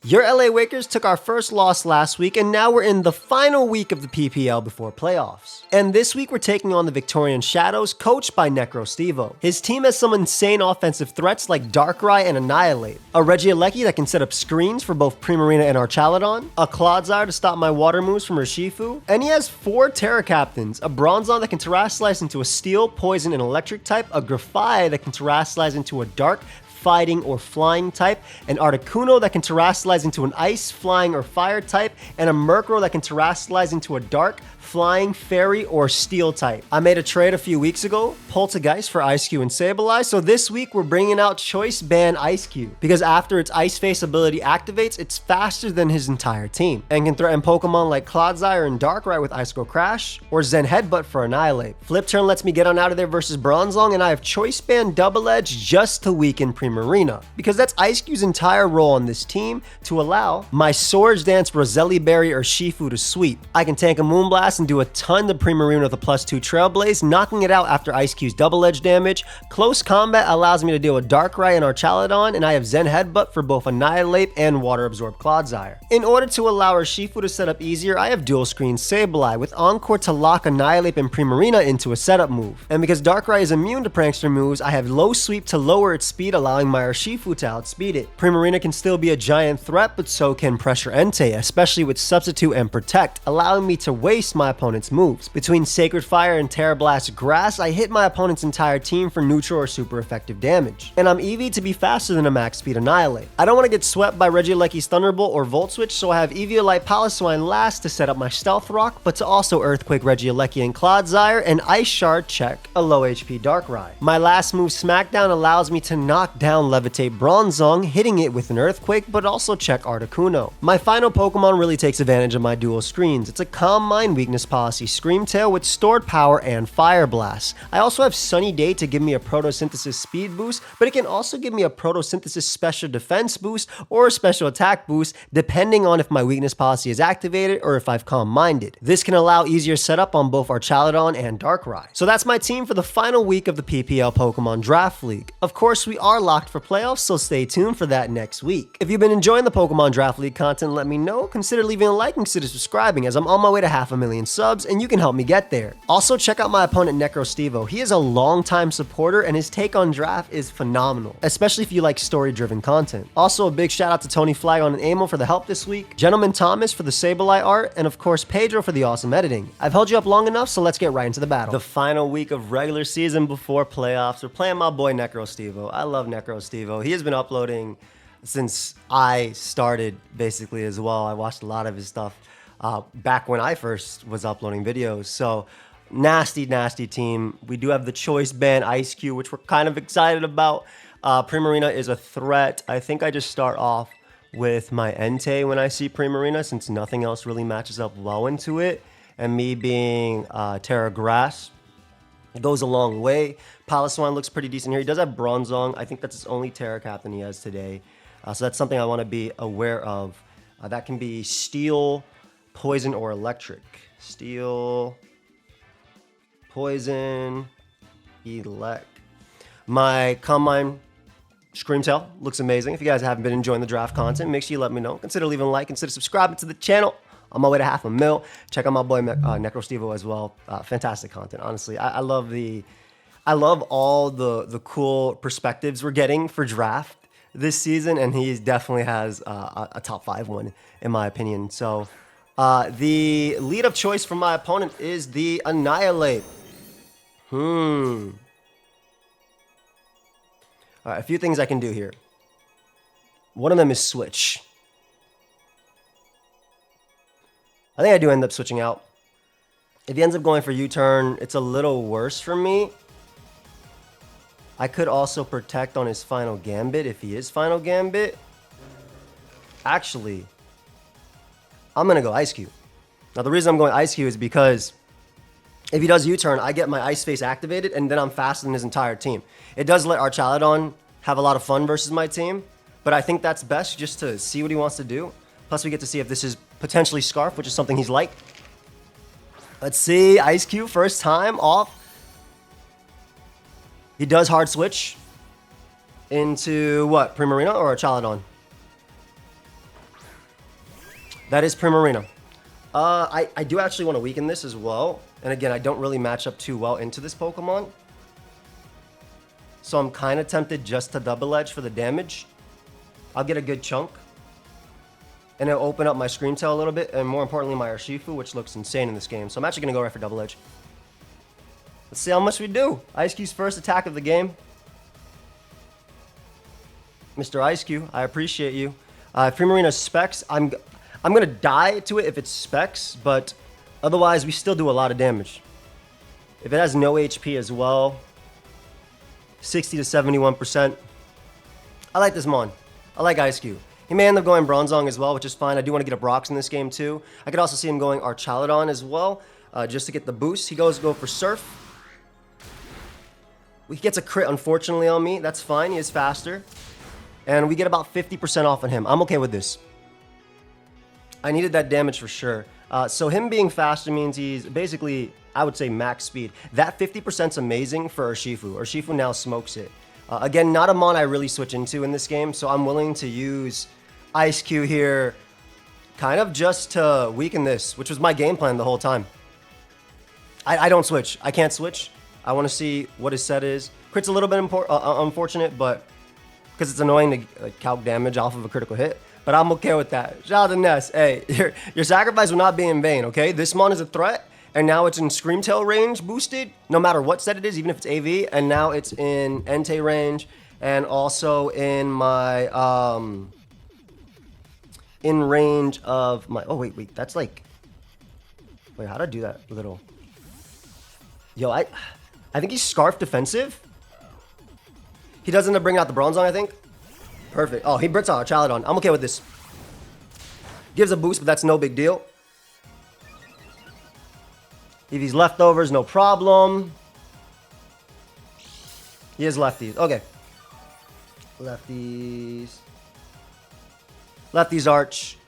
Your LA Wakers took our first loss last week, and now we're in the final week of the PPL before playoffs. And this week we're taking on the Victorian Shadows, coached by Necrostevo. His team has some insane offensive threats like Darkrai and Annihilate, a Regieleki that can set up screens for both Primarina and Archaludon, a Clodsire to stop my water moves from Urshifu, and he has 4 Terra Captains, a Bronzong that can Terrasilize into a Steel, Poison, and Electric type, a Grafai that can Terrasilize into a Dark, Fighting, or Flying type, an Articuno that can Terrasilize into an Ice, Flying, or Fire type, and a Murkrow that can Terrasilize into a Dark, Flying, Fairy, or Steel type. I made a trade a few weeks ago, Poltergeist for Ice-Q and Sableye, so this week we're bringing out Choice Band Ice-Q, because after its Ice Face ability activates, it's faster than his entire team, and can threaten Pokemon like Clodsire and Darkrai with Icicle Crash, or Zen Headbutt for Annihilate. Flip Turn lets me get on out of there versus Bronzong, and I have Choice Band Double Edge just to weaken Primarina, because that's Ice-Q's entire role on this team to allow my Swords Dance Roselli Berry or Shifu to sweep. I can tank a Moonblast and do a ton to Primarina with a +2 Trailblaze, knocking it out after Ice-Q's double edge damage. Close combat allows me to deal with Darkrai and Archaludon, and I have Zen Headbutt for both Annihilate and Water Absorb Clodsire. In order to allow Urshifu to set up easier, I have Dual Screen Sableye with Encore to lock Annihilate and Primarina into a setup move. And because Darkrai is immune to Prankster moves, I have Low Sweep to lower its speed, allowing my Urshifu to outspeed it. Primarina can still be a giant threat, but so can Pressure Entei, especially with Substitute and Protect, allowing me to waste my opponent's moves. Between Sacred Fire and Terra Blast Grass, I hit my opponent's entire team for neutral or super effective damage. And I'm EV to be faster than a max speed Annihilate. I don't want to get swept by Regieleki's Thunderbolt or Volt Switch, so I have Eviolite Paliswine last to set up my Stealth Rock, but to also Earthquake Regieleki and Clodsire, and Ice Shard check a low HP Darkrai. My last move, Smackdown, allows me to knock down Levitate Bronzong, hitting it with an Earthquake, but also check Articuno. My final Pokemon really takes advantage of my dual screens. It's a Calm Mind weakness policy Screamtail with stored power and Fire Blast. I also have Sunny Day to give me a Photosynthesis speed boost, but it can also give me a Photosynthesis special defense boost or a special attack boost depending on if my weakness policy is activated or if I've Calm Minded. This can allow easier setup on both Archaludon and Darkrai. So that's my team for the final week of the PPL Pokemon Draft League. Of course, we are locked for playoffs, so stay tuned for that next week. If you've been enjoying the Pokemon Draft League content, let me know. Consider leaving a like and consider subscribing, as I'm on my way to 500,000 subs and you can help me get there. Also, check out my opponent Necrostevo. He is a long-time supporter and his take on draft is phenomenal, especially if you like story-driven content. Also, a big shout out to Tony Flagon and Amo for the help this week, Gentleman Thomas for the Sableye art, and of course Pedro for the awesome editing. I've held you up long enough, so let's get right into the battle. The final week of regular season before playoffs. We're playing my boy Necrostevo. I love Necrostevo. He has been uploading since I started basically as well. I watched a lot of his stuff back when I first was uploading videos. So nasty team. We do have the Choice Band Ice-Q, which we're kind of excited about. Primarina is a threat. I think I just start off with my Entei when I see Primarina, since nothing else really matches up well into it. And me being Terra Grass, it goes a long way. Paliswine looks pretty decent here. He does have Bronzong. I think that's his only Terra Captain he has today. So that's something I want to be aware of. That can be Steel, Poison, or Electric. Steel, Poison, Elect. My Calm Mind Screamtail looks amazing. If you guys haven't been enjoying the draft content, make sure you let me know. Consider leaving a like, consider subscribing to the channel. On my way to 500,000. Check out my boy Necrostevo as well. Fantastic content, honestly. I love all the cool perspectives we're getting for draft this season, and he definitely has a top 5 one in my opinion. So the lead of choice for my opponent is the Annihilate. All right, a few things I can do here. One of them is switch. I think I do end up switching out. If he ends up going for U-turn, it's a little worse for me. I could also protect on his final Gambit if he is final Gambit. Actually, I'm going to go Ice-Q. Now, the reason I'm going Ice-Q is because if he does U-turn, I get my Ice Face activated, and then I'm faster than his entire team. It does let Archaludon have a lot of fun versus my team, but I think that's best just to see what he wants to do. Plus, we get to see if this is potentially Scarf, which is something he's like. Let's see. Ice-Q, first time off. He does hard switch into what? Primarina or Archaludon? That is Primarina. I do actually want to weaken this as well. And again, I don't really match up too well into this Pokemon. So I'm kind of tempted just to double edge for the damage. I'll get a good chunk. And it'll open up my Scream Tail a little bit. And more importantly, my Urshifu, which looks insane in this game. So I'm actually going to go right for double edge. Let's see how much we do. Ice Cube's first attack of the game. Mr. Ice Cube, I appreciate you. Primarina specs. I'm going to die to it if it's specs. But otherwise, we still do a lot of damage. If it has no HP as well. 60 to 71%. I like this Mon. I like Ice Cube. He may end up going Bronzong as well, which is fine. I do want to get a Brox in this game too. I could also see him going Archaludon as well, just to get the boost. He goes to go for Surf. He gets a crit, unfortunately, on me. That's fine. He is faster. And we get about 50% off on him. I'm okay with this. I needed that damage for sure. So him being faster means he's basically, I would say, max speed. That 50% is amazing for Urshifu. Urshifu now smokes it. Again, not a Mon I really switch into in this game, so I'm willing to use Ice Cube here kind of just to weaken this, which was my game plan the whole time. I don't switch. I can't switch. I want to see what his set is. Crit's a little bit unfortunate, but because it's annoying to calc damage off of a critical hit. But I'm okay with that. Shout out to Ness. Hey, your sacrifice will not be in vain, okay? This Mon is a threat, and now it's in Scream Tail range boosted, no matter what set it is, even if it's AV, and now it's in Entei range, and also in my, in range of my, oh, wait, that's like, wait, how'd I do that little? Yo, I think he's Scarf defensive. He does end up bringing out the Bronzong, I think. Perfect. Oh, he Brits out Archaludon. I'm okay with this. Gives a boost, but that's no big deal. If he's leftovers, no problem. He is lefties. Okay. Lefties. Lefties Arch.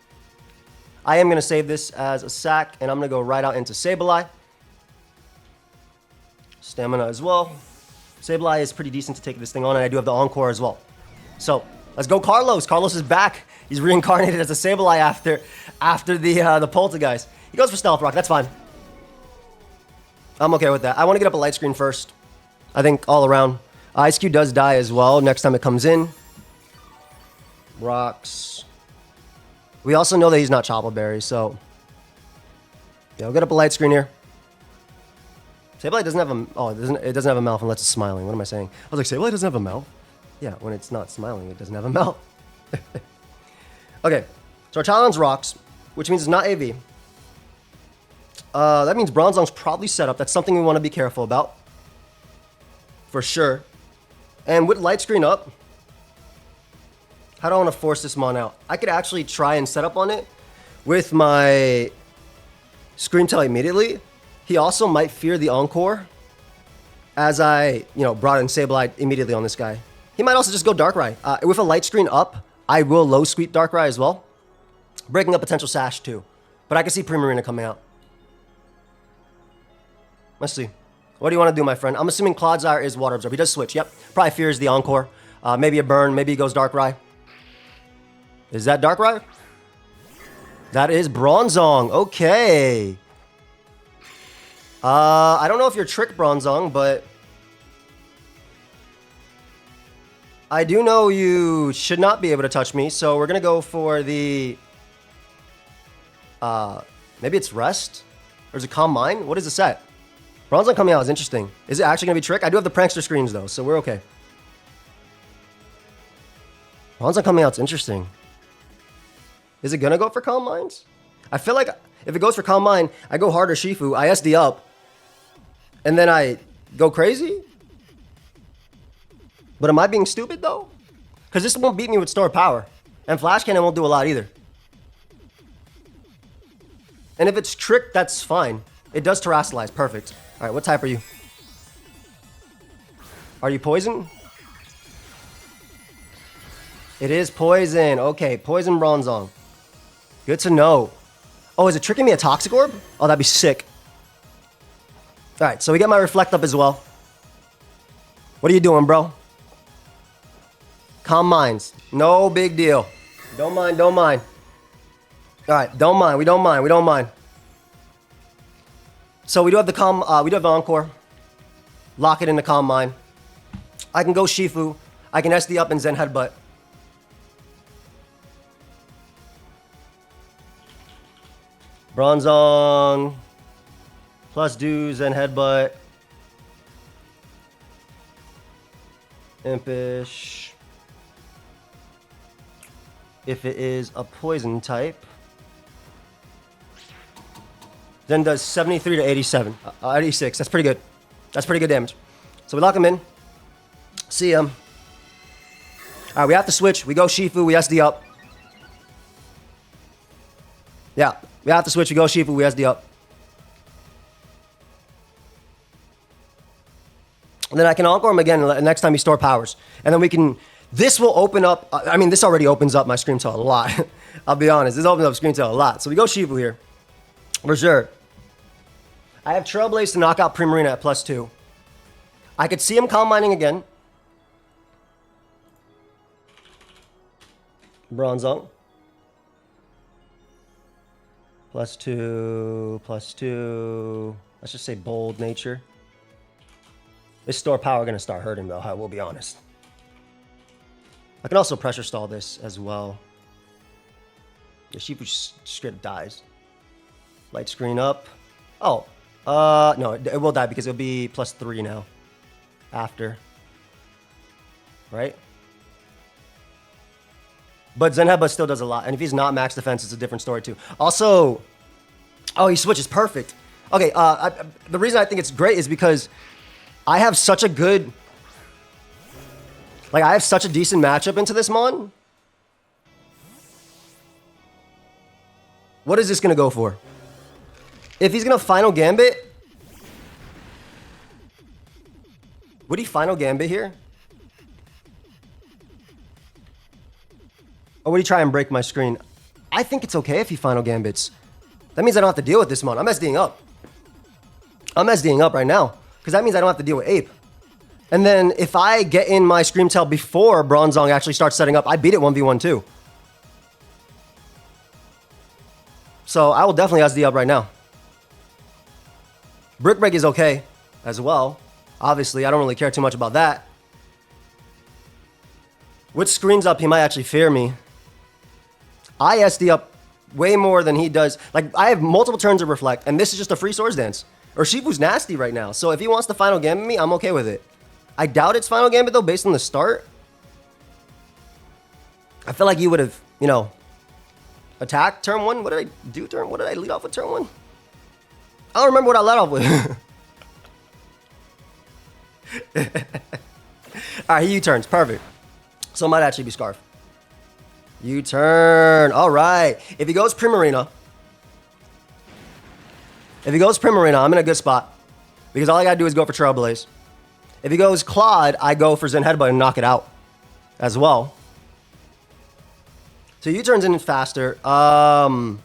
I am going to save this as a sack, and I'm going to go right out into Sableye. Stamina as well. Sableye is pretty decent to take this thing on, and I do have the Encore as well. So, let's go Carlos. Carlos is back. He's reincarnated as a Sableye after the Poltergeist. He goes for Stealth Rock. That's fine. I'm okay with that. I want to get up a light screen first. I think all around. Ice Cube does die as well next time it comes in. Rocks. We also know that he's not Chopple Berry, so yeah, I'll get up a light screen here. Sableye doesn't have a it doesn't have a mouth unless it's smiling. What am I saying? I was like, Sableye doesn't have a mouth? Yeah, when it's not smiling, it doesn't have a mouth. Okay, so our Archaludon's Rocks, which means it's not AV. That means Bronzong's probably set up. That's something we want to be careful about. For sure. And with light screen up, how do I want to force this Mon out? I could actually try and set up on it with my Scream Tail immediately. He also might fear the Encore as I, brought in Sableye immediately on this guy. He might also just go Darkrai. With a light screen up, I will low sweep Darkrai as well. Breaking up potential Sash too. But I can see Primarina coming out. Let's see. What do you want to do, my friend? I'm assuming Clodsire is Water Absorb. He does switch. Yep. Probably fears the Encore. Maybe a burn. Maybe he goes Darkrai. Is that Darkrai? That is Bronzong. Okay. I don't know if you're Trick Bronzong, but I do know you should not be able to touch me, so we're going to go for the... maybe it's Rest? Or is it Calm Mind? What is the set? Bronzong coming out is interesting. Is it actually going to be Trick? I do have the Prankster screens, though, so we're okay. Bronzong coming out is interesting. Is it going to go for Calm Minds? I feel like if it goes for Calm Mind, I go harder Shifu, I SD up, and then I go crazy? But am I being stupid, though? Because this won't beat me with Stored Power. And Flash Cannon won't do a lot either. And if it's Trick, that's fine. It does Terrasilize. Perfect. All right, what type are you? Are you Poison? It is Poison. Okay, Poison Bronzong. Good to know. Oh, is it tricking me a Toxic Orb? Oh, that'd be sick. All right, so we get my Reflect up as well. What are you doing, bro? Calm Minds. No big deal. Don't mind, don't mind. Alright, don't mind. We don't mind. We don't mind. So we do have the we do have the Encore. Lock it into Calm Mind. I can go Shifu. I can SD up and Zen Headbutt. Bronzong. Plus do Zen Headbutt. Impish. If it is a poison type. Then does 73 to 87. 86. That's pretty good. That's pretty good damage. So we lock him in. See him. Alright, we have to switch. We go Shifu. We SD up. Yeah. We have to switch. We go Shifu. We SD up. And then I can Encore him again next time he store powers. And then we can... This will open up... I mean, this already opens up my Scream Tail a lot. I'll be honest. This opens up Scream Tail a lot. So we go Shifu here. For sure. I have Trailblaze to knock out Primarina at +2. I could see him Calm Minding again. Bronzong. +2, +2. Let's just say Bold Nature. This store power going to start hurting though, I will be honest. I can also pressure stall this as well. The Shifu straight up dies. Light screen up. Oh, no, it will die because it'll be +3 now. After. Right? But Zen Headbutt still does a lot. And if he's not max defense, it's a different story too. Also, oh, he switches perfect. Okay, the reason I think it's great is because I have such a good... Like, I have such a decent matchup into this Mon. What is this going to go for? If he's going to Final Gambit... Would he Final Gambit here? Or would he try and break my screen? I think it's okay if he Final Gambits. That means I don't have to deal with this Mon. I'm SDing up. I'm SDing up right now. Because that means I don't have to deal with Ape. And then if I get in my Scream Tail before Bronzong actually starts setting up, I beat it 1v1 too. So I will definitely SD up right now. Brick Break is okay as well. Obviously, I don't really care too much about that. With screens up, he might actually fear me. I SD up way more than he does. Like, I have multiple turns of Reflect, and this is just a free Swords Dance. Urshifu's nasty right now, so if he wants to Final Gambit me, I'm okay with it. I doubt it's Final Gambit, though, based on the start. I feel like you would have, you know, attacked turn 1. What did I do turn? What did I lead off with turn 1? I don't remember what I led off with. Alright, he U-turns. Perfect. So it might actually be Scarf. U-turn. Alright. If he goes Primarina... If he goes Primarina, I'm in a good spot. Because all I gotta do is go for Trailblaze. If he goes Claude, I go for Zen Headbutt and knock it out. As well. So U-turns in faster. Claude,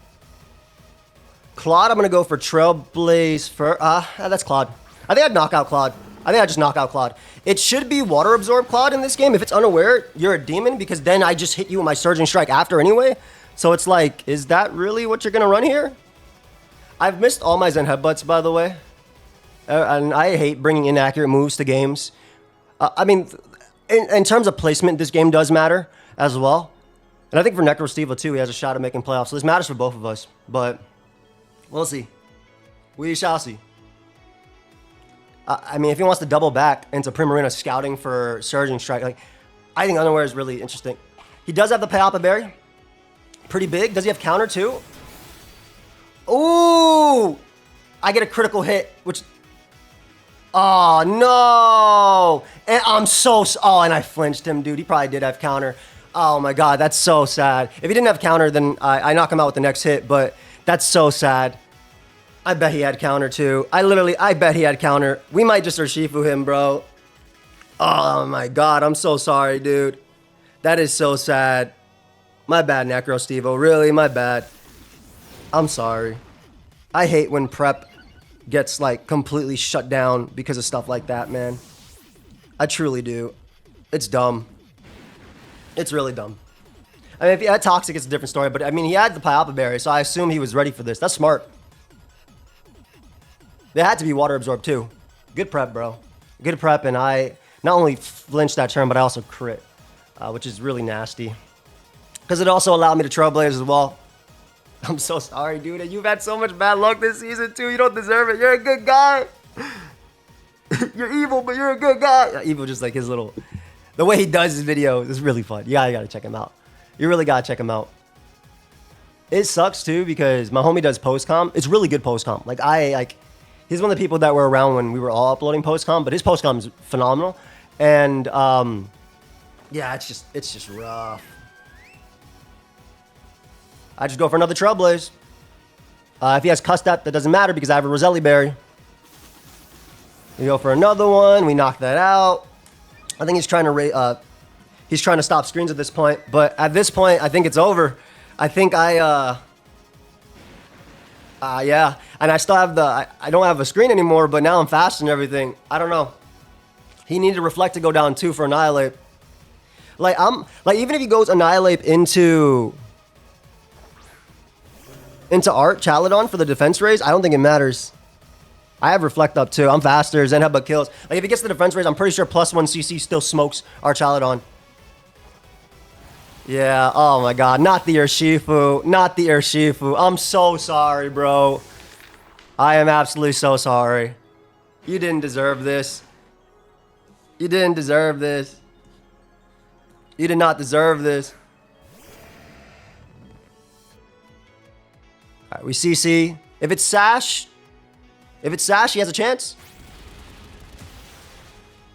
I'm gonna go for Trailblaze for... that's Claude. I think I'd knock out Claude. I think I'd just knock out Claude. It should be Water Absorb Claude in this game. If it's unaware, you're a demon. Because then I just hit you with my Surging Strike after anyway. So it's like, is that really what you're gonna run here? I've missed all my Zen Headbutts, by the way. And I hate bringing inaccurate moves to games. I mean, in terms of placement, this game does matter as well. And I think for Necrostevo, too, he has a shot at making playoffs. So this matters for both of us. But we'll see. We shall see. I mean, if he wants to double back into Primarina scouting for Surging Strike, like, I think Unaware is really interesting. He does have the Payapa Berry. Pretty big. Does he have counter, too? Ooh! I get a critical hit, which... Oh, no! And I'm so... Oh, and I flinched him, dude. He probably did have counter. Oh, my God. That's so sad. If he didn't have counter, then I knock him out with the next hit, but that's so sad. I bet he had counter, too. I bet he had counter. We might just Urshifu him, bro. Oh, my God. I'm so sorry, dude. That is so sad. My bad, Necrostevo. Really, my bad. I'm sorry. I hate when prep gets, like, completely shut down because of stuff like that, man. I truly do. It's dumb. It's really dumb. I mean, if he had Toxic, it's a different story. But, I mean, he had the Pyapa Berry, so I assume he was ready for this. That's smart. They had to be Water Absorb, too. Good prep, bro. Good prep, and I not only flinched that turn, but I also crit, which is really nasty. Because it also allowed me to Trailblaze as well. I'm so sorry, dude. You've had so much bad luck this season, too. You don't deserve it. You're a good guy. You're evil, but you're a good guy. Evil, just like his little... The way he does his videos is really fun. Yeah, you gotta check him out. You really gotta check him out. It sucks, too, because my homie does post-com. It's really good post-com. He's one of the people that were around when we were all uploading post-com, but his post-com is phenomenal. And, yeah, it's just rough. I just go for another Trailblaze. If he has Cuss Step, that doesn't matter because I have a Roselli Berry. We go for another one. We knock that out. I think he's trying to stop screens at this point. But at this point, I think it's over. I think yeah. And I still have I don't have a screen anymore, but now I'm fast and everything. I don't know. He needed to Reflect to go down 2 for Annihilate. Even if he goes Annihilate into Art Chaladon for the defense raise, I don't think it matters. I have Reflect up too. I'm faster. Zen Headbutt kills. If he gets the defense raise, I'm pretty sure +1 CC still smokes Art Chaladon. Yeah, oh my god. Not the Urshifu. Not the Urshifu. I'm so sorry, bro. I am absolutely so sorry. You didn't deserve this. You didn't deserve this. You did not deserve this. Alright, we CC. If it's Sash, he has a chance.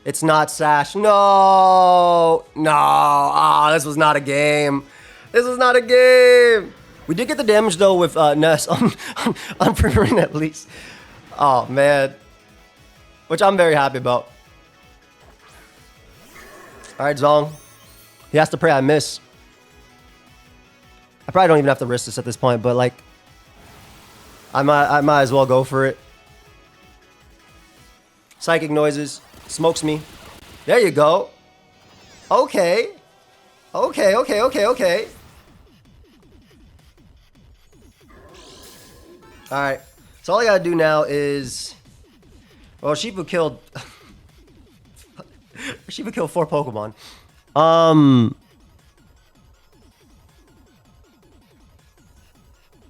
It's not Sash. No. No. Ah, this was not a game. This was not a game. We did get the damage, though, with Ness on Primarine at least. Oh, man. Which I'm very happy about. All right, Zong. He has to pray I miss. I probably don't even have to risk this at this point, but, like, I might as well go for it. Psychic Noises. Smokes me. There you go. Okay. Okay. Alright. So all I gotta do now is... Well, Shifu killed... Shifu killed 4 Pokemon.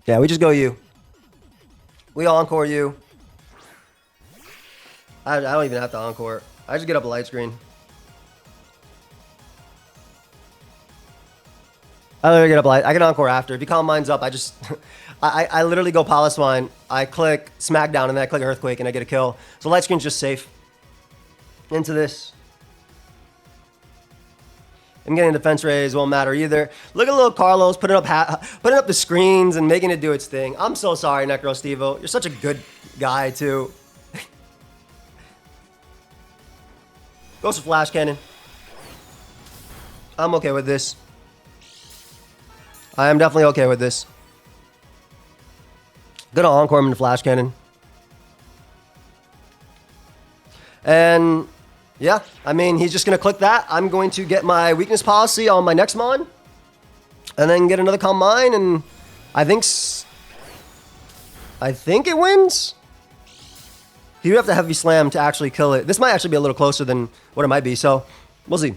Yeah, we just go you. We Encore you. I don't even have to Encore. I just get up a light screen. I literally get up light. I can Encore after. If you Calm Mind's up, I just... I literally go Paliswine. I click Smackdown, and then I click Earthquake, and I get a kill. So light screen's just safe. Into this. I'm getting defense raise. Won't matter either. Look at little Carlos putting up the screens and making it do its thing. I'm so sorry, Necrostevo. You're such a good guy, too. Goes for Flash Cannon. I'm okay with this. I am definitely okay with this. Gonna Encore him into Flash Cannon. And yeah, I mean, he's just gonna click that. I'm going to get my weakness policy on my next mon. And then get another Calm Mind, and I think it wins. You have to Heavy Slam to actually kill it. This might actually be a little closer than what it might be, so we'll see.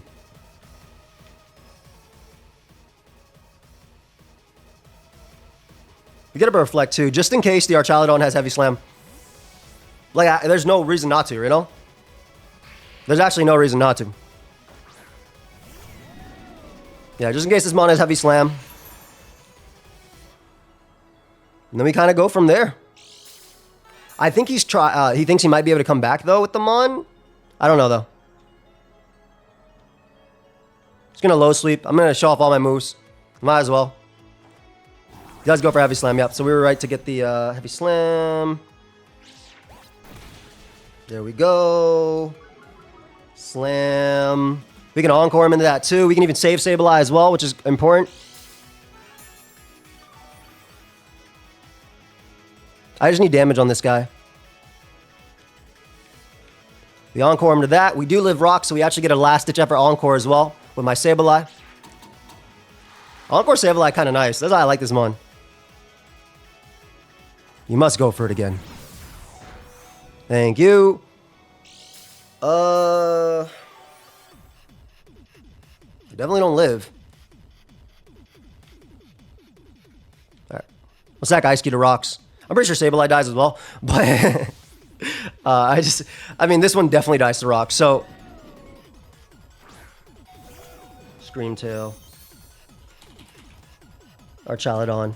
You get a Reflect too, just in case the Archaladon has Heavy Slam. Like, there's no reason not to, you know? There's actually no reason not to. Yeah, just in case this mon has Heavy Slam. And then we kind of go from there. I think he thinks he might be able to come back, though, with the mon. I don't know, though. Just going to low sweep. I'm going to show off all my moves. Might as well. He does go for Heavy Slam, yep. So we were right to get the Heavy Slam. There we go. Slam. We can Encore him into that, too. We can even save Sableye as well, which is important. I just need damage on this guy. We Encore him to that. We do live Rock, so we actually get a last-ditch effort Encore as well with my Sableye. Encore Sableye kind of nice. That's why I like this mon. You must go for it again. Thank you. You definitely don't live. Alright. Let's sack Ice Key to rocks. I'm pretty sure Sableye dies as well. But I mean, this one definitely dies to rocks. So Scream Tail. Archaludon.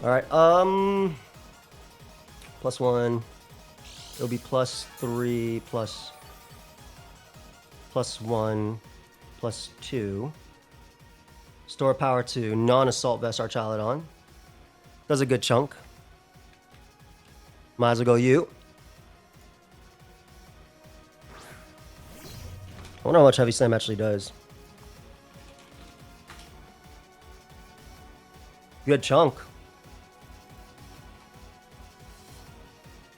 Alright, +1. It'll be +3, +1, +2. Store power to non-assault vest Archaludon. Does a good chunk. Might as well go you. I wonder how much Heavy Slam actually does. Good chunk.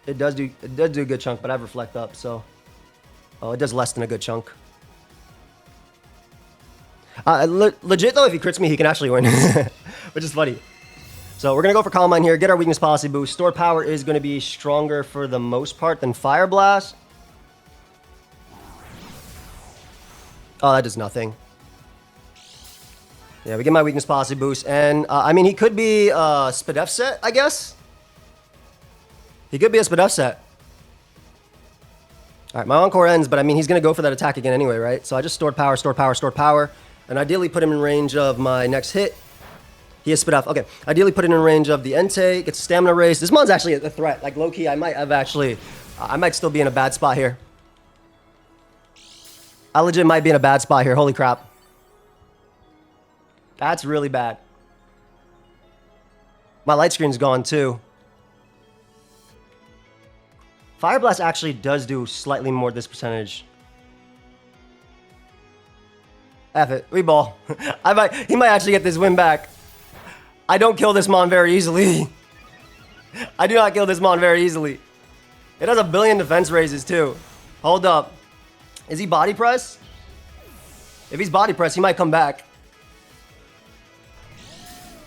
It does do a good chunk, but I have Reflect up, so it does less than a good chunk. Legit though, if he crits me, he can actually win, which is funny. So we're gonna go for Calm Mind here, get our weakness policy boost. Store power is gonna be stronger for the most part than Fire Blast. Oh, that does nothing. Yeah, we get my weakness policy boost, and I mean, he could be Spadef set, I guess. He could be a Spadef set. All right, my Encore ends, but I mean, he's gonna go for that attack again anyway, right? So I just stored power, stored power, stored power, and ideally put him in range of my next hit. He is Spadef. Okay, ideally put him in range of the Entei, gets a stamina raise. This mon's actually a threat. Like, low-key, I might have actually, I might still be in a bad spot here. I legit might be in a bad spot here. Holy crap. That's really bad. My light screen's gone too. Fire Blast actually does do slightly more this percentage. F it. We ball. He might actually get this win back. I don't kill this mon very easily. I do not kill this mon very easily. It has a billion defense raises too. Hold up. Is he body press? If he's body press, he might come back.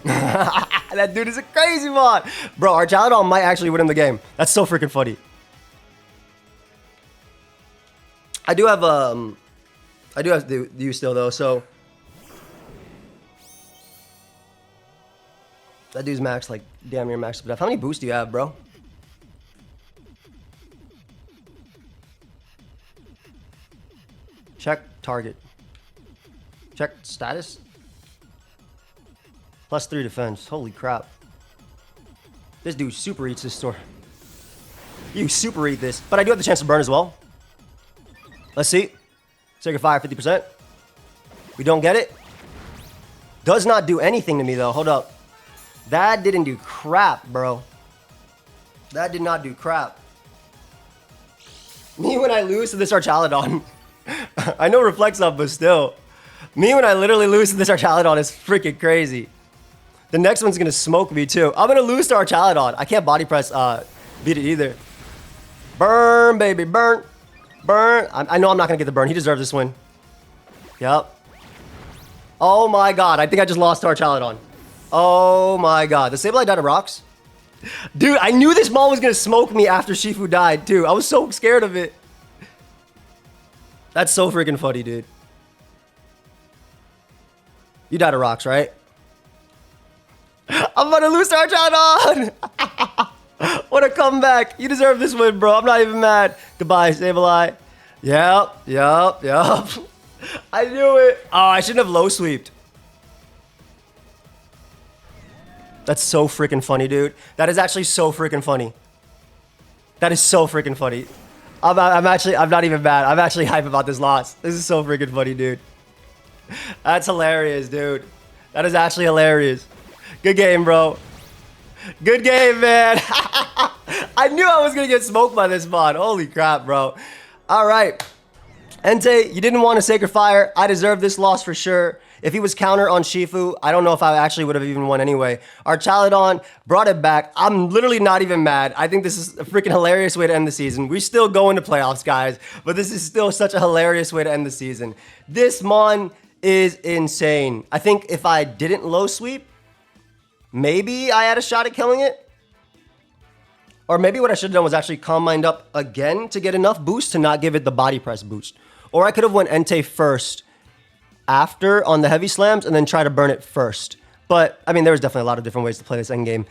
That dude is a crazy mod. Bro, Archaludon might actually win him the game. That's so freaking funny. I do have you still though, so that dude's max like damn near max. But how many boosts do you have, bro? Check target. Check status. +3 defense. Holy crap. This dude super eats this store. You super eat this. But I do have the chance to burn as well. Let's see. Sacred Fire 50%. We don't get it. Does not do anything to me though. Hold up. That didn't do crap, bro. That did not do crap. Me when I lose to this Archaludon. I know Reflects up, but still. Me when I literally lose to this Archaludon is freaking crazy. The next one's gonna smoke me too. I'm gonna lose to Archaludon. I can't body press beat it either. Burn, baby, burn. Burn. I know I'm not gonna get the burn. He deserves this win. Yep. Oh my god. I think I just lost to Archaludon. Oh my god. The Sableye died of rocks? Dude, I knew this mall was gonna smoke me after Shifu died too. I was so scared of it. That's so freaking funny, dude. You died of rocks, right? I'm about to lose to Archaludon! What a comeback. You deserve this win, bro. I'm not even mad. Goodbye, Sableye. Yep. I knew it. Oh, I shouldn't have low sweeped. That's so freaking funny, dude. That is actually so freaking funny. That is so freaking funny. I'm not even mad. I'm actually hype about this loss. This is so freaking funny, dude. That's hilarious, dude. That is actually hilarious. Good game, bro. Good game, man. I knew I was going to get smoked by this mod. Holy crap, bro. All right. Entei, you didn't want a Sacred Fire. I deserve this loss for sure. If he was counter on Shifu, I don't know if I actually would have even won anyway. Our Chaladon brought it back. I'm literally not even mad. I think this is a freaking hilarious way to end the season. We still go into playoffs, guys, but this is still such a hilarious way to end the season. This Mon is insane. I think if I didn't low sweep, maybe I had a shot at killing it. Or maybe what I should have done was actually Calm Mind up again to get enough boost to not give it the body press boost. Or I could have went Entei first after on the heavy slams and then try to burn it first. But, I mean, there was definitely a lot of different ways to play this endgame.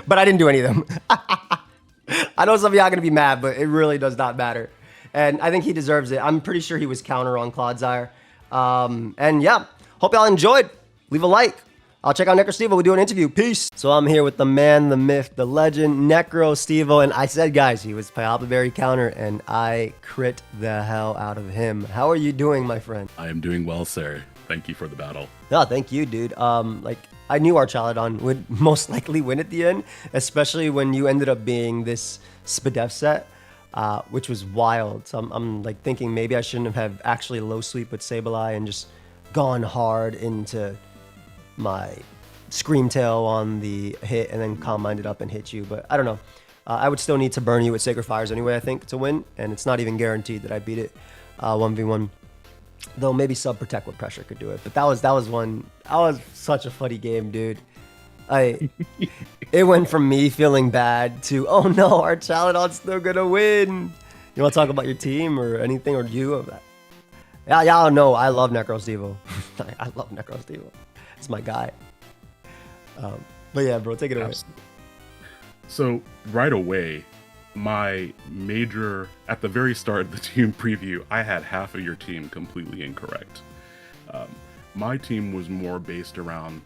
But I didn't do any of them. I know some of y'all are going to be mad, but it really does not matter. And I think he deserves it. I'm pretty sure he was counter on Clodsire. And yeah, hope y'all enjoyed. Leave a like. I'll check out Necrostevo. We'll do an interview. Peace. So I'm here with the man, the myth, the legend, Necrostevo. And I said, guys, he was Payapa Berry counter, and I crit the hell out of him. How are you doing, my friend? I am doing well, sir. Thank you for the battle. No, thank you, dude. Like, I knew our Chaladon would most likely win at the end, especially when you ended up being this Spadef set, which was wild. So I'm like thinking maybe I shouldn't have actually low sweep with Sableye and just gone hard into my Scream Tail on the hit and then Calm Minded up and hit you. But I don't know. I would still need to burn you with Sacred Fires anyway, I think, to win. And it's not even guaranteed that I beat it 1v1. Though maybe Sub Protect with pressure could do it. But that was such a funny game, dude. It went from me feeling bad to, oh no, our Chaladon's still gonna win. You want to talk about your team or anything, or you of that? Yeah, y'all know I love Necrostevo. I love Necrostevo. It's my guy. But yeah, bro, take it away. So right away, my major, at the very start of the team preview, I had half of your team completely incorrect. My team was more based around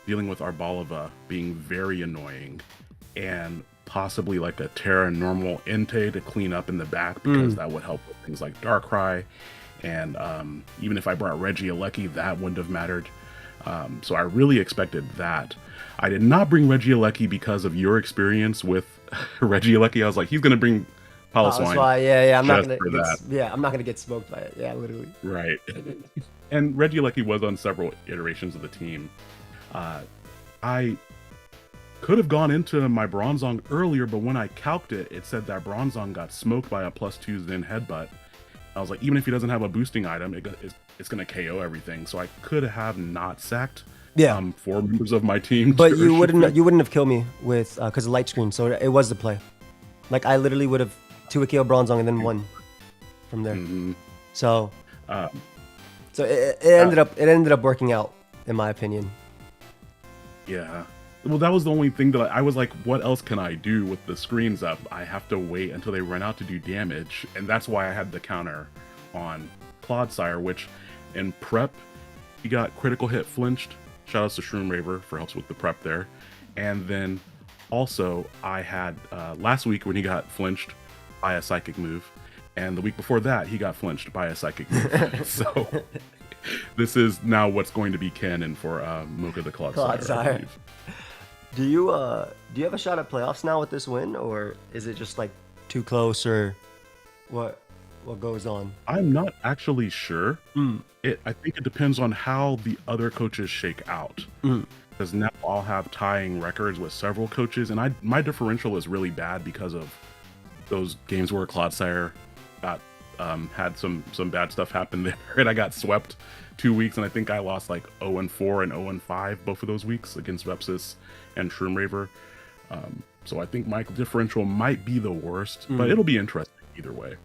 dealing with Arbalava being very annoying and possibly like a Terra normal Entei to clean up in the back because that would help with things like Darkrai. And even if I brought Regieleki, that wouldn't have mattered. So I really expected that. I did not bring Regieleki because of your experience with Regieleki. I was like, he's gonna bring Piloswine. Yeah, I'm not gonna get smoked by it. Yeah, literally. Right. And Regieleki was on several iterations of the team. I could have gone into my Bronzong earlier, but when I calced it, it said that Bronzong got smoked by a +2 Zen Headbutt. I was like, even if he doesn't have a boosting item, it's going to KO everything. So I could have not sacked 4 members of my team. But you wouldn't have killed me with because of light screen. So it was the play. Like I literally would have 2-KO Bronzong and then won from there. So it ended up working out in my opinion. Yeah. Well, that was the only thing that I was like, what else can I do with the screens up? I have to wait until they run out to do damage. And that's why I had the counter on Clodsire, which in prep, he got critical hit flinched. Shout outs to Shroom Raver for helps with the prep there. And then also I had last week when he got flinched by a psychic move. And the week before that, he got flinched by a psychic move. So this is now what's going to be canon for Mocha the Clodsire. Do you have a shot at playoffs now with this win, or is it just like too close, or what goes on? I'm not actually sure. I think it depends on how the other coaches shake out. Because now I'll have tying records with several coaches, and my differential is really bad because of those games where Clodsire got had some bad stuff happen there, and I got swept 2 weeks, and I think I lost like 0-4 and 0-5 both of those weeks against Repsis and Shroom Raver. So I think my differential might be the worst, but it'll be interesting either way.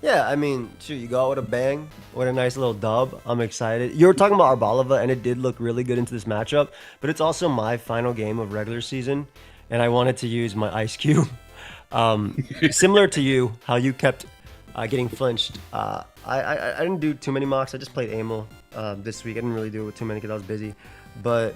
Yeah, I mean, shoot, you go out with a bang, with a nice little dub. I'm excited. You were talking about Arbalava, and it did look really good into this matchup, but it's also my final game of regular season, and I wanted to use my Ice Cube. Similar to you, how you kept getting flinched. I didn't do too many mocks. I just played Amel this week. I didn't really do it with too many because I was busy. But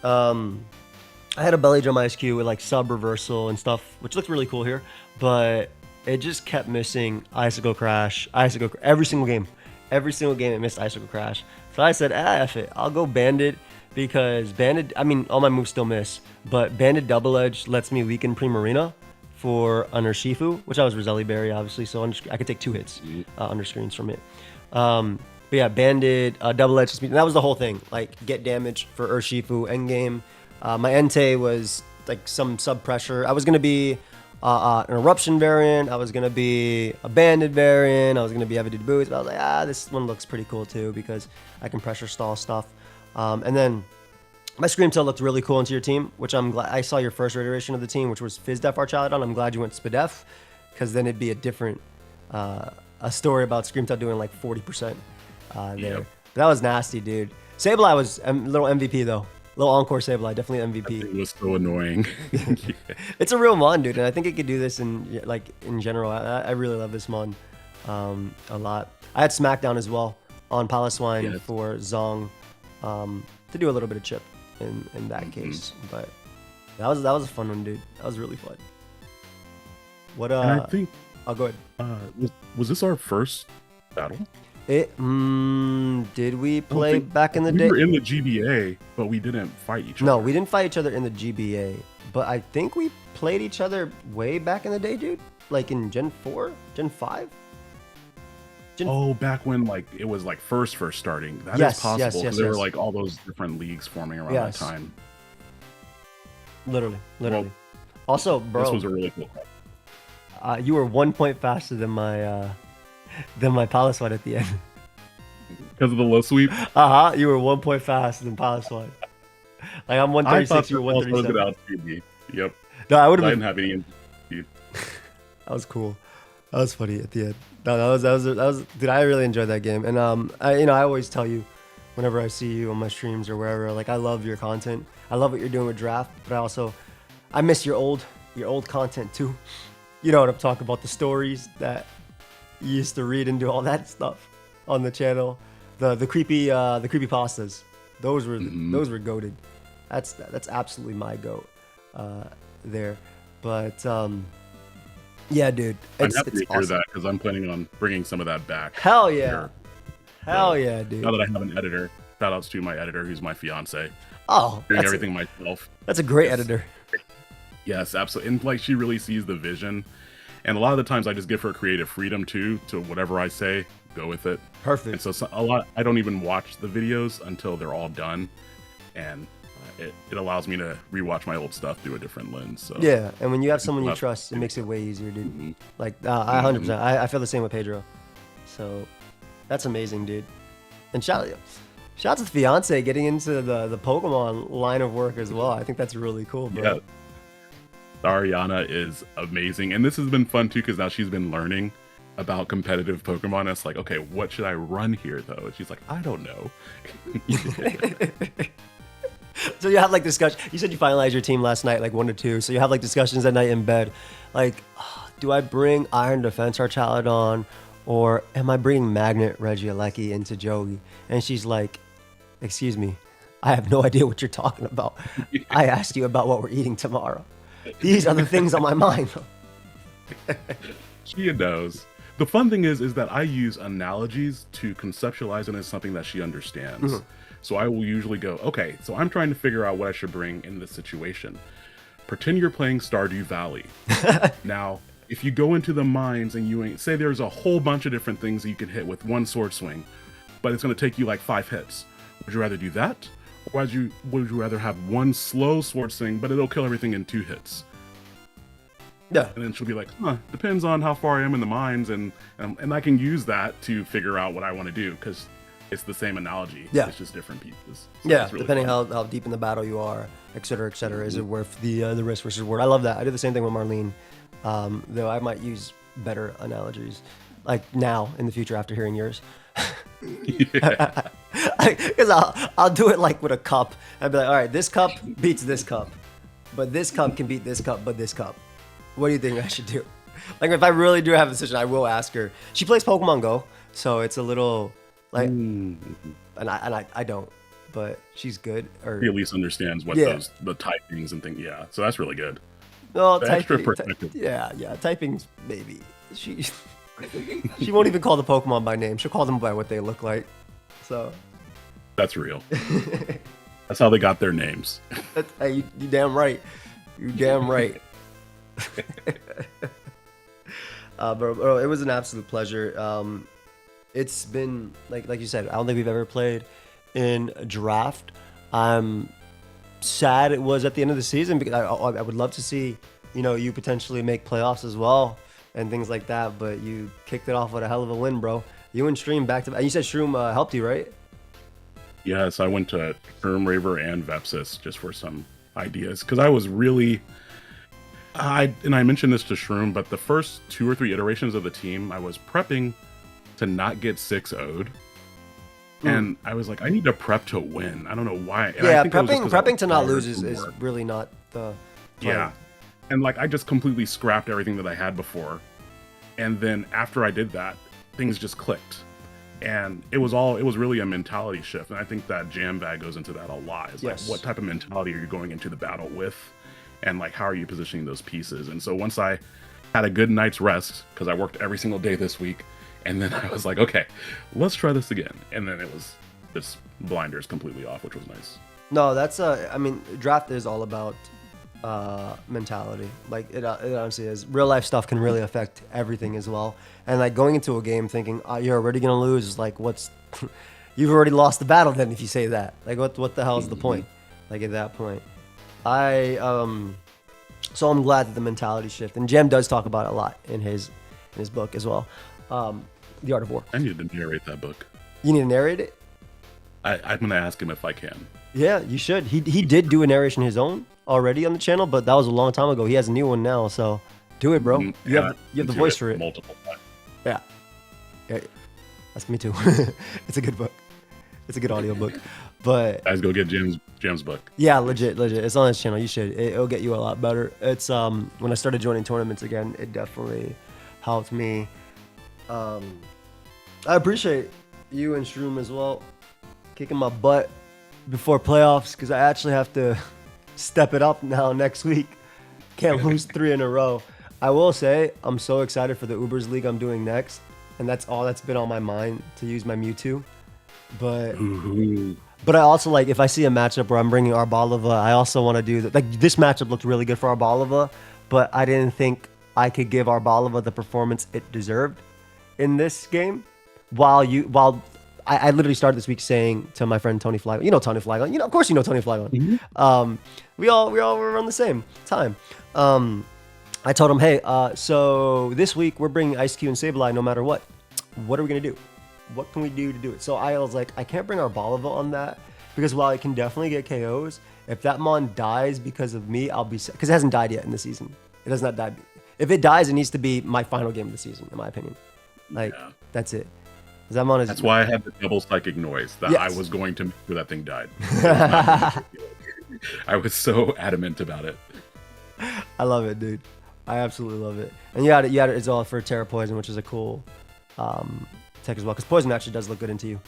I had a belly drum Ice Cube with like sub reversal and stuff, which looked really cool here. But it just kept missing Icicle Crash. Every single game it missed Icicle Crash. So I said, F it. I'll go Bandit because Bandit, I mean, all my moves still miss. But Bandit Double Edge lets me weaken Primarina for under Shifu, which I was Roselli Berry, obviously, so I could take 2 hits under screens from it. But yeah, banded, double-edged speed. That was the whole thing. Like, get damage for Urshifu endgame. My Entei was like some sub pressure. I was gonna be an eruption variant. I was gonna be a banded variant. I was gonna be Evidid Boots. But I was like, this one looks pretty cool too because I can pressure stall stuff. And then my Screamtail looked really cool into your team, which I'm glad. I saw your first iteration of the team, which was Fizdef Archaludon. I'm glad you went Spadef because then it'd be a different a story about Screamtail doing like 40%. There. Yep. That was nasty, dude. Sableye was a little MVP though. Little Encore Sableye, definitely MVP. It was so annoying. It's a real mon, dude, and I think it could do this in general. I really love this mon a lot. I had Smackdown as well on Paloswine for Zong to do a little bit of chip in that case, but that was a fun one, dude. That was really fun. What and I think I'll go ahead. Was this our first battle? Did we play back in the day? We were in the GBA, but we didn't fight each other. No, we didn't fight each other in the GBA, but I think we played each other way back in the day, dude. Like in Gen 4, Gen 5? Back when like it was like first starting. That is possible because there were like all those different leagues forming around that time. Literally. Well, also, bro, this was a really cool call. You were 1 point faster than my Paloswine at the end. Because of the low sweep? You were 1 point faster than Paloswine. Like I'm 136, you were 137. Yep. No, I would have. I been. didn't have any speed. That was cool. That was funny at the end. No, that was dude. I really enjoyed that game, and I always tell you, whenever I see you on my streams or wherever, like I love your content. I love what you're doing with draft, but I miss your old content too. You know what I'm talking about? The stories that you used to read and do all that stuff on the channel. The creepy pastas. Those were goated. That's absolutely my goat there. But yeah, dude. I'm happy to hear that because I'm planning on bringing some of that back. Hell yeah. Hell yeah, dude. Now that I have an editor, shout outs to my editor who's my fiance. Oh, doing everything myself. That's a great editor. Yes, absolutely. And like she really sees the vision. And a lot of the times I just give her creative freedom too, to whatever I say, go with it. Perfect. And so a lot, I don't even watch the videos until they're all done. And it allows me to rewatch my old stuff through a different lens. So yeah, and when you have someone you trust, it makes it way easier, dude. Like, I 100%. I feel the same with Pedro. So that's amazing, dude. And shout out to the fiance getting into the Pokemon line of work as well. I think that's really cool, bro. Yeah. Ariana is amazing. And this has been fun too, because now she's been learning about competitive Pokemon. It's like, okay, what should I run here though? And she's like, I don't know. So you have like discussion. You said you finalized your team last night, like 1 to 2. So you have like discussions at night in bed, like, do I bring Iron Defense Archaludon, or am I bringing Magnet Regieleki into Jogi? And she's like, excuse me, I have no idea what you're talking about. I asked you about what we're eating tomorrow. These are the things on my mind. She knows. The fun thing is that I use analogies to conceptualize it as something that she understands. Mm-hmm. So I will usually go, okay, so I'm trying to figure out what I should bring in this situation. Pretend you're playing Stardew Valley. Now, if you go into the mines and you say there's a whole bunch of different things that you can hit with one sword swing, but it's going to take you like 5 hits. Would you rather do that? Or would you rather have one slow sword swing, but it'll kill everything in 2 hits? Yeah. And then she'll be like, depends on how far I am in the mines, and I can use that to figure out what I want to do, because it's the same analogy. Yeah. It's just different pieces. So yeah, really depending how deep in the battle you are, et cetera, is it worth the risk versus reward? I love that. I do the same thing with Marlene, though I might use better analogies, like now, in the future, after hearing yours. Because I'll do it like with a cup. I'd be like, all right, this cup beats this cup, but this cup can beat this cup, but this cup. What do you think I should do? Like, if I really do have a decision, I will ask her. She plays Pokemon Go, so it's a little like, and I don't, but she's good. Or he at least understands what the typings and things. Yeah, so that's really good. No, extra perspective. Yeah, typing's maybe she won't even call the Pokemon by name. She'll call them by what they look like. So that's real. That's how they got their names. Hey, you damn right. You damn right. Bro, it was an absolute pleasure. It's been like you said. I don't think we've ever played in a draft. I'm sad it was at the end of the season because I would love to see you potentially make playoffs as well and things like that. But you kicked it off with a hell of a win, bro. You and Stream back to back. You said Shroom helped you, right? Yes, I went to Term Raver and Vepsis just for some ideas because I was really. I mentioned this to Shroom, but the first 2 or 3 iterations of the team, I was prepping to not get 6-0'd. And I was like, I need to prep to win. I don't know why. And Yeah, I think it was just 'cause I prepping was to not tired lose from is work. really not the plan. Yeah. And like, I just completely scrapped everything that I had before. And then after I did that, things just clicked. And it was really a mentality shift. And I think that Jam Bag goes into that a lot. It's Yes. like, what type of mentality are you going into the battle with? And like, how are you positioning those pieces? And so once I had a good night's rest, because I worked every single day this week, and then I was like, okay, let's try this again. And then it was just blinders completely off, which was nice. No, that's I mean, draft is all about mentality. Like it honestly is. Real life stuff can really affect everything as well. And like going into a game thinking you're already gonna lose is like you've already lost the battle. Then if you say that, like what the hell is the point? Like at that point, so I'm glad that the mentality shift, and Jem does talk about it a lot in his book as well. The Art of War. I needed to narrate that book. You need to narrate it. I'm gonna ask him if I can. Yeah, you should. He did do a narration his own already on the channel, but that was a long time ago. He has a new one now, so do it, bro. You have the voice for it. Multiple times. Yeah, that's me too. It's a good book. It's a good audio book. But Guys, go get Jam's book. yeah, legit. It's on his channel. You should. It'll get you a lot better. It's when I started joining tournaments again, it definitely helped me. I appreciate you and Shroom as well, kicking my butt before playoffs because I actually have to step it up now next week. Can't lose 3 in a row. I will say I'm so excited for the Ubers League I'm doing next, and that's all that's been on my mind to use my Mewtwo. But I also like if I see a matchup where I'm bringing Arbalova, I also want to do that. Like this matchup looked really good for Arbalova, but I didn't think I could give Arbalova the performance it deserved in this game. While I literally started this week saying to my friend Tony Flygon, Tony Flygon, of course Tony Flygon. We all were around the same time. I told him, hey, so this week we're bringing Ice Cube and Sableye no matter what. What are we gonna do? What can we do to do it? So I was like, I can't bring Arbalova on that because while I can definitely get KOs, if that mon dies because of me, I'll be sad because it hasn't died yet in the season. It has not died. If it dies, it needs to be my final game of the season, in my opinion. Like that's it. That's why I had the double psychic noise that I was going to make sure that thing died. I was so adamant about it. I love it, dude. I absolutely love it. And you had it as well for Terra Poison, which is a cool tech as well. Because Poison actually does look good into you.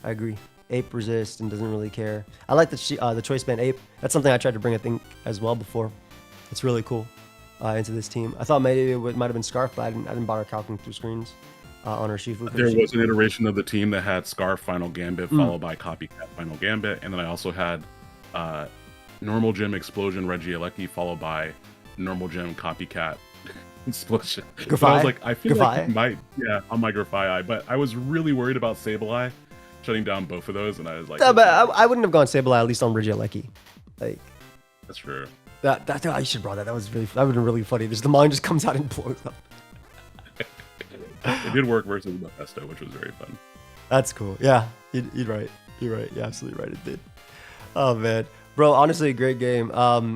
I agree. Ape resist and doesn't really care. I like the choice band Ape. That's something I tried to bring, I think, as well before. It's really cool into this team. I thought maybe it might have been Scarf, but I didn't bother calculating through screens on our Shifu. There was an iteration of the team that had Scarf Final Gambit followed by Copycat Final Gambit, and then I also had Normal Gym Explosion Regieleki followed by Normal Gym Copycat Explosion. But I was like, I feel like it might, on my Grafai, but I was really worried about Sableye shutting down both of those, and I was like, yeah, but I wouldn't have gone Sableye at least on Regieleki. Like that's true. That I should have brought that. That would have been really funny. Just the mine just comes out and blows up. It did work versus Mephisto, which was very fun. That's cool. Yeah, you're right. You're right. You're absolutely right. It did. Oh man, bro. Honestly, a great game.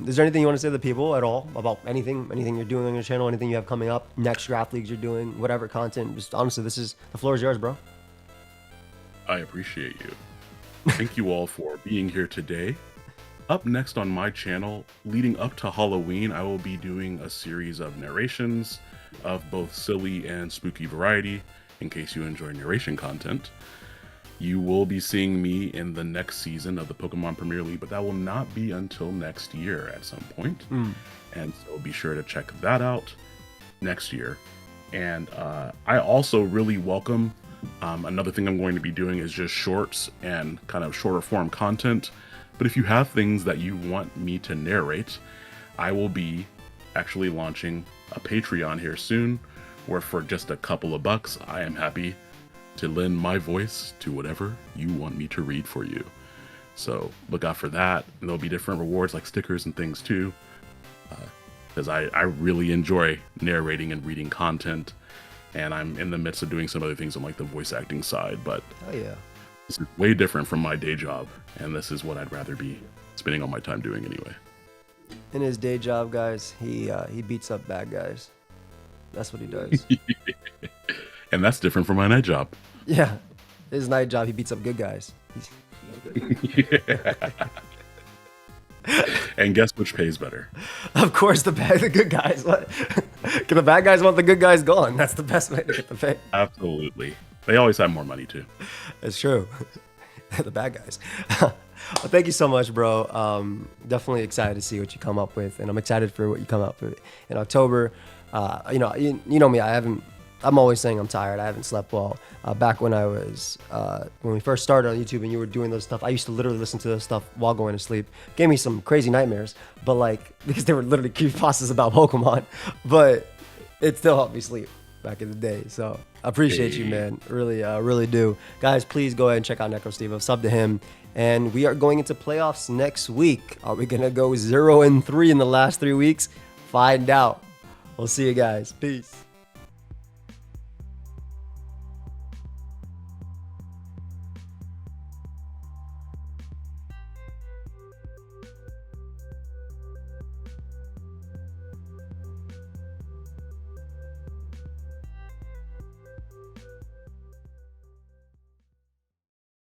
Is there anything you want to say to the people at all about anything you're doing on your channel, anything you have coming up, next draft leagues you're doing, whatever content? Just honestly, the floor is yours, bro. I appreciate you. Thank you all for being here today. Up next on my channel, leading up to Halloween, I will be doing a series of narrations of both silly and spooky variety, in case you enjoy narration content. You will be seeing me in the next season of the Pokemon Premier League, but that will not be until next year at some point. And so be sure to check that out next year. And I also really welcome, another thing I'm going to be doing is just shorts and kind of shorter form content. But if you have things that you want me to narrate, I will be actually launching a Patreon here soon, where for just a couple of bucks, I am happy to lend my voice to whatever you want me to read for you. So look out for that. And there'll be different rewards like stickers and things too. Because I really enjoy narrating and reading content. And I'm in the midst of doing some other things on like the voice acting side. But Oh yeah. this is way different from my day job. And this is what I'd rather be spending all my time doing anyway. In his day job, guys, he beats up bad guys. That's what he does. And that's different from my night job. Yeah. His night job, he beats up good guys. Yeah. And guess which pays better? Of course, the good guys. What? The bad guys want the good guys gone. That's the best way to get the pay. Absolutely. They always have more money too. It's true. The bad guys. Well, thank you so much, bro. Definitely excited to see what you come up with, and I'm excited for what you come up with in October. You know me. I'm always saying I'm tired. I haven't slept well. Back when when we first started on YouTube and you were doing those stuff, I used to literally listen to those stuff while going to sleep. Gave me some crazy nightmares, but like, because they were literally creepypastas about Pokemon, but it still helped me sleep back in the day. So I appreciate you, man. Really do. Guys, please go ahead and check out Necrostevo. Sub to him. And we are going into playoffs next week. Are we going to go 0-3 in the last 3 weeks? Find out. We'll see you guys. Peace.